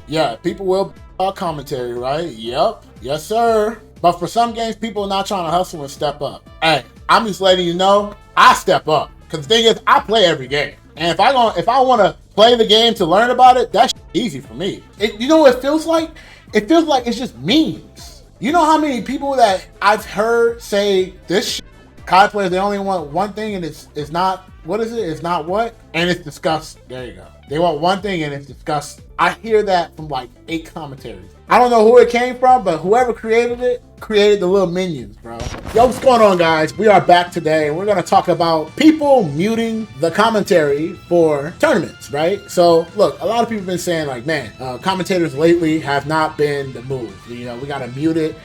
Yeah, people will commentary, right? Yep. Yes, sir. But for some games, people are not trying to hustle and step up. Hey, I'm just letting you know, I step up. Because the thing is, I play every game. And if I want to play the game to learn about it, that's easy for me. You know what it feels like? It feels like it's just memes. You know how many people that I've heard say this COD players, they only want one thing and it's not, what is it? It's not what? And it's disgusting. There you go. They want one thing and it's disgusting. I hear that from like 8 commentaries. I don't know who it came from, but whoever created it, created the little minions, bro. Yo, what's going on, guys? We are back today, and we're going to talk about people muting the commentary for tournaments, right? So, look, a lot of people have been saying, like, man, commentators lately have not been the move. You know, we got to mute it.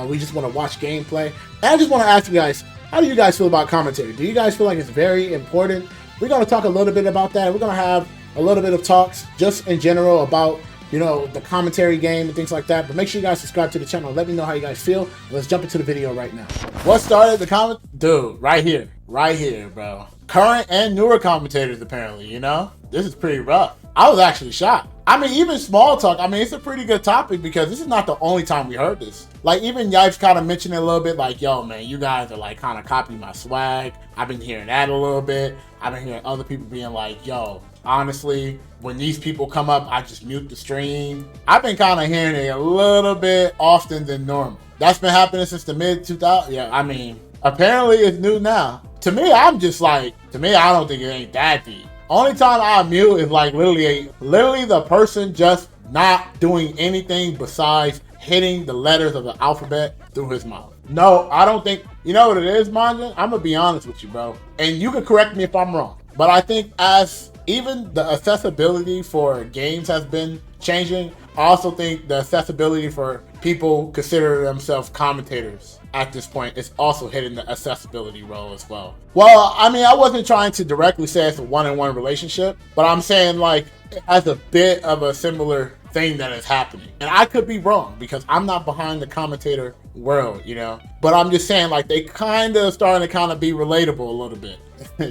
We just want to watch gameplay. And I just want to ask you guys, how do you guys feel about commentary? Do you guys feel like it's very important? We're going to talk a little bit about that. We're going to have a little bit of talks just in general about, you know, the commentary game and things like that. But make sure you guys subscribe to the channel. Let me know how you guys feel. Let's jump into the video right now. What started the comment? Dude, right here, bro. Current and newer commentators, apparently, you know? This is pretty rough. I was actually shocked. I mean, even small talk, I mean, it's a pretty good topic because this is not the only time we heard this. Like, even Yipes kind of mentioned it a little bit, like, yo, man, you guys are, like, kind of copying my swag. I've been hearing that a little bit. I've been hearing other people being like, yo, honestly, when these people come up, I just mute the stream. I've been kind of hearing it a little bit often than normal. That's been happening since the mid-2000s. Yeah, I mean, apparently it's new now. To me, I'm just like, I don't think it ain't that deep. Only time I mute is like literally the person just not doing anything besides hitting the letters of the alphabet through his mouth. No, I don't think, you know what it is, Manjan? I'm gonna be honest with you, bro. And you can correct me if I'm wrong. But I think as even the accessibility for games has been changing, I also think the accessibility for people consider themselves commentators at this point is also hitting the accessibility role as well. Well, I mean, I wasn't trying to directly say it's a one-on-one relationship, but I'm saying like it has a bit of a similar thing that is happening. And I could be wrong because I'm not behind the commentator world, you know, but I'm just saying like they kind of starting to kind of be relatable a little bit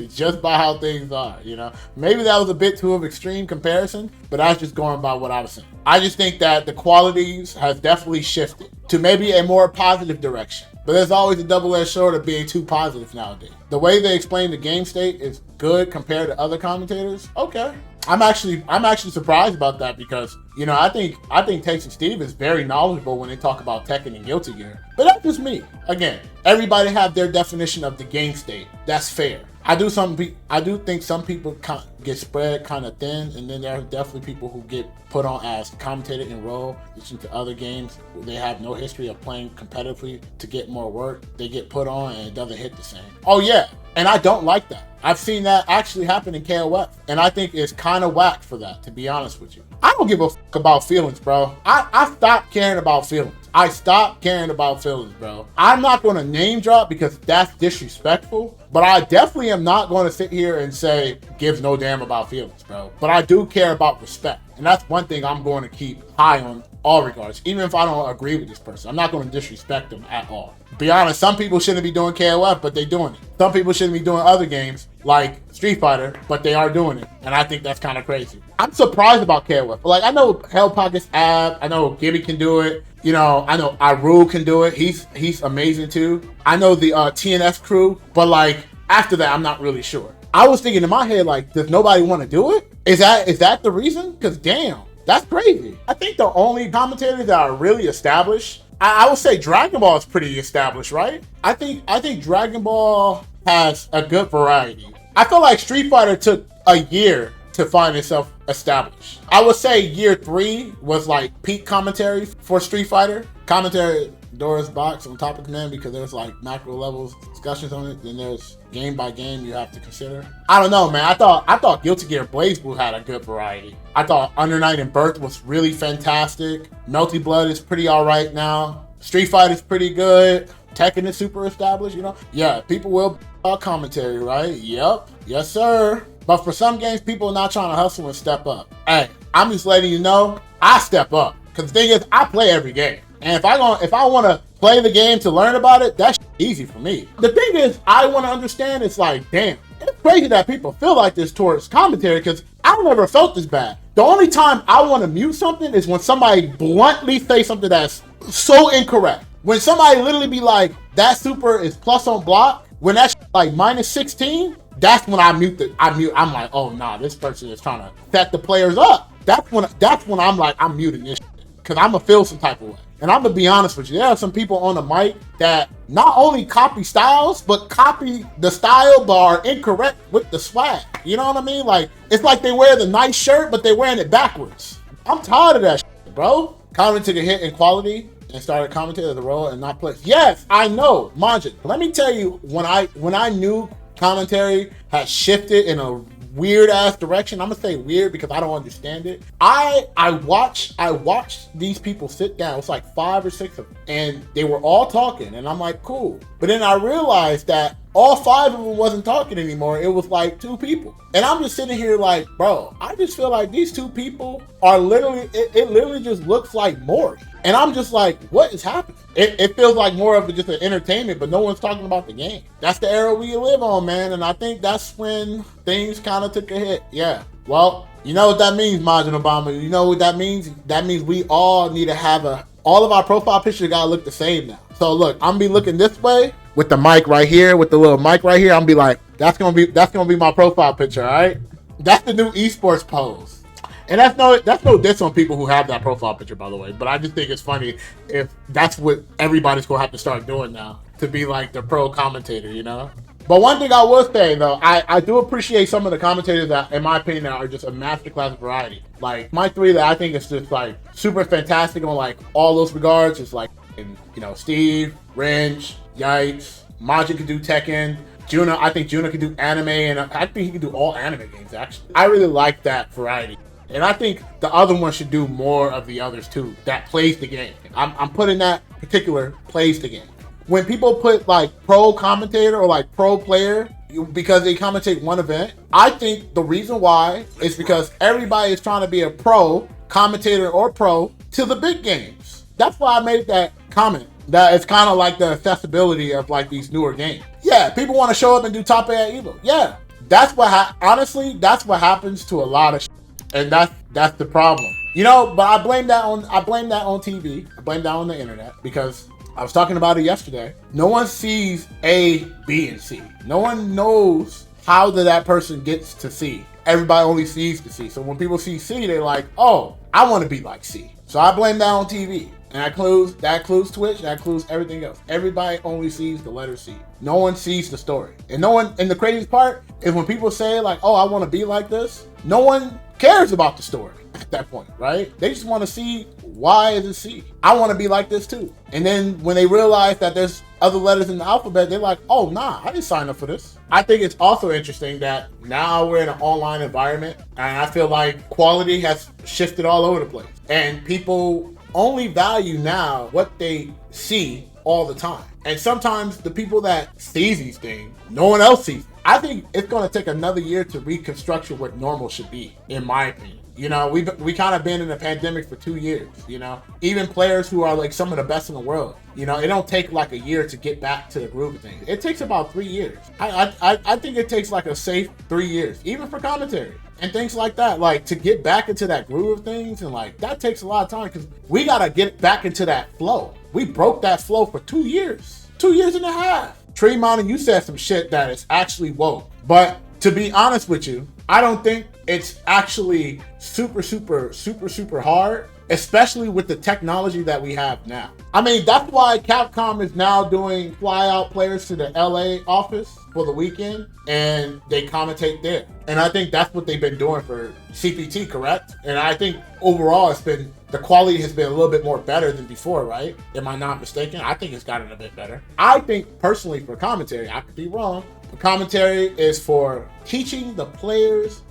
just by how things are, you know. Maybe that was a bit too of extreme comparison, but that's just going by what I was saying. I just think that the qualities has definitely shifted to maybe a more positive direction, but there's always a double-edged sword of being too positive nowadays. The way they explain the game state is good compared to other commentators. Okay. I'm actually surprised about that because, you know, I think Tasty Steve is very knowledgeable when they talk about Tekken and Guilty Gear. But that's just me. Again, everybody have their definition of the game state. That's fair. I do think some people get spread kind of thin, and then there are definitely people who get put on as commentator and role into other games where they have no history of playing competitively to get more work. They get put on and it doesn't hit the same. Oh yeah, and I don't like that. I've seen that actually happen in KOF, and I think it's kind of whack for that, to be honest with you. I don't give a fuck about feelings, bro. I stopped caring about feelings. I stopped caring about feelings, bro. I'm not going to name drop because that's disrespectful, but I definitely am not going to sit here and say gives no damn about feelings, bro. But I do care about respect, and that's one thing I'm going to keep high on all regards. Even if I don't agree with this person, I'm not going to disrespect them at all. Be honest, some people shouldn't be doing KOF, but they're doing it. Some people shouldn't be doing other games like Street Fighter, but they are doing it, and I think that's kind of crazy. I'm surprised about KOF. Like, I know Hell Pocket's Ab, I know Gibby can do it. You know, I know Iru can do it. He's amazing too. I know the TNS crew, but like after that, I'm not really sure. I was thinking in my head, like, does nobody want to do it? Is that the reason? Because damn, that's crazy. I think the only commentators that are really established, I would say Dragon Ball is pretty established, right? I think Dragon Ball has a good variety. I feel like Street Fighter took a year to find itself established. I would say year 3 was like peak commentary for Street Fighter. Commentary Dora's box on Topic Man because there's like macro levels discussions on it. Then there's game by game you have to consider. I don't know, man. I thought Guilty Gear BlazBlue had a good variety. I thought Under Night and Birth was really fantastic. Melty Blood is pretty alright now. Street Fighter is pretty good. Tekken is super established, you know? Yeah, people will commentary, right? Yep. Yes, sir. But for some games, people are not trying to hustle and step up. Hey, I'm just letting you know, I step up. Because the thing is, I play every game. And if I want to play the game to learn about it, that's easy for me. The thing is, I want to understand, it's like, damn, it's crazy that people feel like this towards commentary because I've never felt this bad. The only time I want to mute something is when somebody bluntly say something that's so incorrect. When somebody literally be like, that super is plus on block, when that's like minus 16, that's when I mute I'm like, oh nah, this person is trying to set the players up. That's when I'm like, I'm muting this shit. Cause I'm gonna feel some type of way. And I'm gonna be honest with you, there are some people on the mic that not only copy styles, but copy the style but are incorrect with the swag. You know what I mean? Like, it's like they wear the nice shirt, but they're wearing it backwards. I'm tired of that shit, bro. Comment took a hit in quality and started commentating the role and not play. Yes, I know, Majid. Let me tell you, when I knew commentary had shifted in a weird ass direction. I'm gonna say weird because I don't understand it. I watched these people sit down. It's like 5 or 6 of them, and they were all talking, and I'm like, cool. But then I realized that all 5 of them wasn't talking anymore. It was like 2 people, and I'm just sitting here like, bro, I just feel like these 2 people are literally. It literally just looks like Maury. And I'm just like, what is happening? It feels like more of just an entertainment, but no one's talking about the game. That's the era we live on, man. And I think that's when things kind of took a hit. Yeah. Well, you know what that means, Majid Obama. You know what that means? That means we all need to have all of our profile pictures gotta look the same now. So look, I'm gonna be looking this way with the mic right here, with the little mic right here. I'm gonna be like, that's gonna be my profile picture, all right? That's the new esports pose. And that's no diss on people who have that profile picture, by the way. But I just think it's funny if that's what everybody's gonna have to start doing now to be like the pro commentator, you know? But one thing I will say though, I do appreciate some of the commentators that, in my opinion, are just a masterclass variety. Like my 3 that I think is just like super fantastic on like all those regards is like, Steve, Wrench, Yikes, Majid could do Tekken. Juna, I think Juna could do anime, and I think he could do all anime games actually. I really like that variety. And I think the other one should do more of the others too, that plays the game. I'm putting that particular plays the game. When people put like pro commentator or like pro player because they commentate one event, I think the reason why is because everybody is trying to be a pro commentator or pro to the big games. That's why I made that comment. That it's kind of like the accessibility of like these newer games. Yeah, people want to show up and do top 8 at Evo. Yeah, that's what honestly, that's what happens to a lot of shit. And that's the problem, but I blame that on TV. I blame that on the internet because I was talking about it yesterday. No one sees A, B, and C. No one knows how that person gets to C. Everybody only sees the C. So when people see C, they're like, oh, I want to be like C. So I blame that on TV. And that includes Twitch, that includes everything else. Everybody only sees the letter C. No one sees the story. And the craziest part is when people say like, oh, I want to be like this, no one cares about the story at that point, right? They just want to see why is it C. I want to be like this too. And then when they realize that there's other letters in the alphabet, they're like, oh, nah, I didn't sign up for this. I think it's also interesting that now we're in an online environment, and I feel like quality has shifted all over the place. And people only value now what they see all the time. And sometimes the people that see these things, no one else sees. I think it's going to take another year to reconstruct what normal should be, in my opinion. We kind of been in a pandemic for 2 years, even players who are like some of the best in the world, it don't take like a year to get back to the groove of things. It takes about 3 years. I think it takes like a safe 3 years, even for commentary and things like that, like to get back into that groove of things. And like, that takes a lot of time because we got to get back into that flow. We broke that flow for 2 years, 2 years and a half. Tremont, you said some shit that is actually woke. But to be honest with you, I don't think it's actually super hard, especially with the technology that we have now. I mean, that's why Capcom is now doing fly out players to the LA office for the weekend and they commentate there. And I think that's what they've been doing for CPT, correct? And I think overall the quality has been a little bit more better than before, right? Am I not mistaken? I think it's gotten a bit better. I think personally for commentary, I could be wrong. The commentary is for teaching the players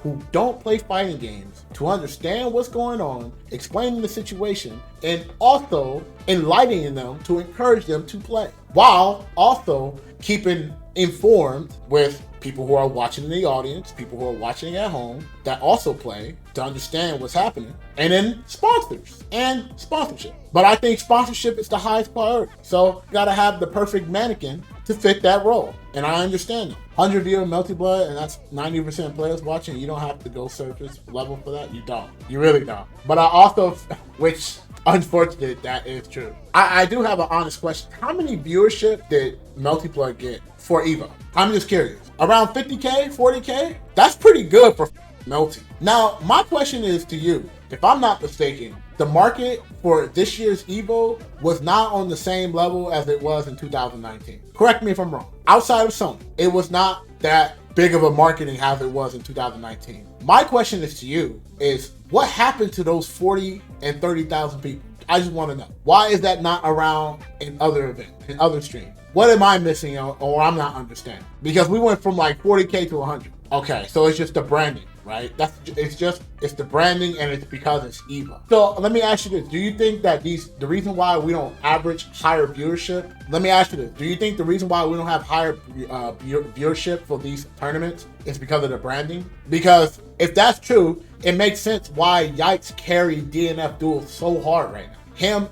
who don't play fighting games to understand what's going on explaining the situation, and also enlightening them to encourage them to play, while also keeping informed with people who are watching in the audience, people who are watching at home that also play, to understand what's happening, and then sponsors and sponsorship. But I think sponsorship is the highest priority. So you gotta have the perfect mannequin to fit that role. And I understand them. 100 viewer Melty Blood, and that's 90% players watching. You don't have to go surface level for that. You don't. You really don't. But I also, which unfortunate, that is true. I do have an honest question. How many viewership did Melty Blood get for EVO? I'm just curious. Around 50K, 40K? That's pretty good for Melty. Now, my question is to you. If I'm not mistaken, the market for this year's EVO was not on the same level as it was in 2019. Correct me if I'm wrong. Outside of Sony, it was not that big of a marketing as it was in 2019. My question is to you is, what happened to those 40 and 30,000 people? I just want to know. Why is that not around in other events, in other streams? What am I missing or I'm not understanding? Because we went from like 40K to 100. Okay, so it's just the branding, right? It's the branding, and it's because it's EVO. So let me ask you this. Do you think that the reason why we don't average higher viewership, let me ask you this. Do you think the reason why we don't have higher viewership for these tournaments is because of the branding? Because if that's true, it makes sense why Yikes carry DNF Duels so hard right now. Him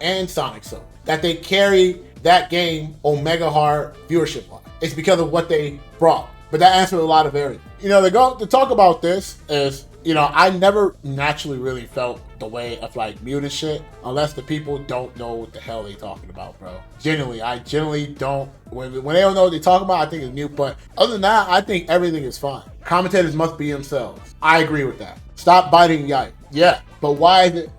and Sonic so. That they carry that game Omega hard viewership wise. It's because of what they brought. But that answered a lot of areas. You know, to talk about this is, you know, I never naturally really felt the way of like muted shit unless the people don't know what the hell they talking about, bro. I generally don't. When they don't know what they talking about, I think it's mute. But other than that, I think everything is fine. Commentators must be themselves. I agree with that. Stop biting Yikes. Yeah, but why is it?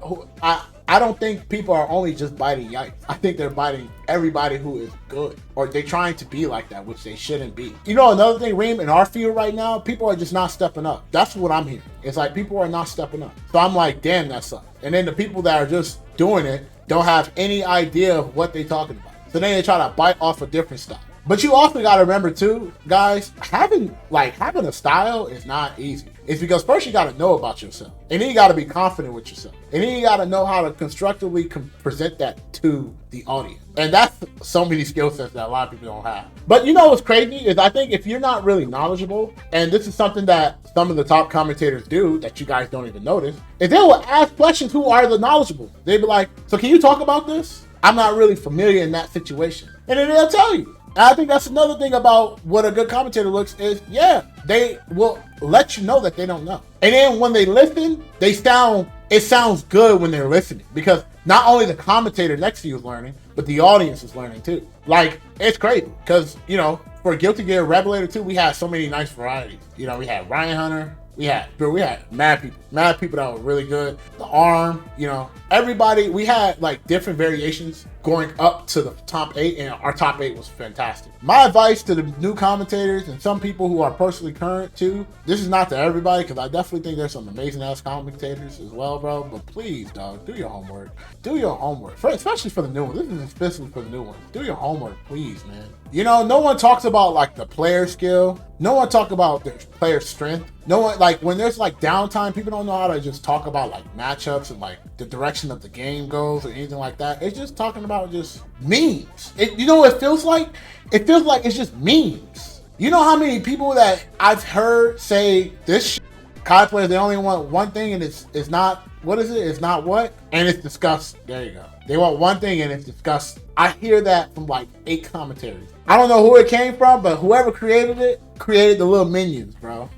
I don't think people are only just biting Yikes. I think they're biting everybody who is good. Or they're trying to be like that, which they shouldn't be. You know, another thing, Reem, in our field right now, people are just not stepping up. That's what I'm hearing. It's like people are not stepping up. So I'm like, damn, that sucks. And then the people that are just doing it don't have any idea of what they're talking about. So then they try to bite off a different style. But you also got to remember too, guys, having a style is not easy. It's because first you got to know about yourself, and then you got to be confident with yourself, and then you got to know how to constructively present that to the audience. And that's so many skill sets that a lot of people don't have. But you know what's crazy is I think if you're not really knowledgeable, and this is something that some of the top commentators do that you guys don't even notice, is they will ask questions who are the knowledgeable. They'd be like, so can you talk about this? I'm not really familiar in that situation. And then they'll tell you. And I think that's another thing about what a good commentator looks is, yeah, they will let you know that they don't know. And then when they listen, it sounds good when they're listening, because not only the commentator next to you is learning, but the audience is learning too. Like, it's crazy because, you know, for Guilty Gear Revelator 2, we had so many nice varieties. You know, we had Ryan Hunter, we had mad people that were really good. The Arm, you know, everybody, we had like different variations going up to the top 8, and our top 8 was fantastic. My advice to the new commentators and some people who are personally current too, this is not to everybody, because I definitely think there's some amazing ass commentators as well, bro, but please, dog, do your homework. Do your homework, especially for the new ones. This is especially for the new ones. Do your homework, please, man. You know, no one talks about like the player skill. No one talks about their player strength. No one, like when there's like downtime, people don't know how to just talk about like matchups and like the direction of the game goes or anything like that. It's just talking about just memes. You know what it feels like? It feels like it's just memes. You know how many people that I've heard say this COD players, they only want one thing, and it's not, what is it? It's not what? And it's disgusting. There you go. They want one thing and it's disgusting. I hear that from like 8 commentaries. I don't know who it came from, but whoever created it created the little minions, bro.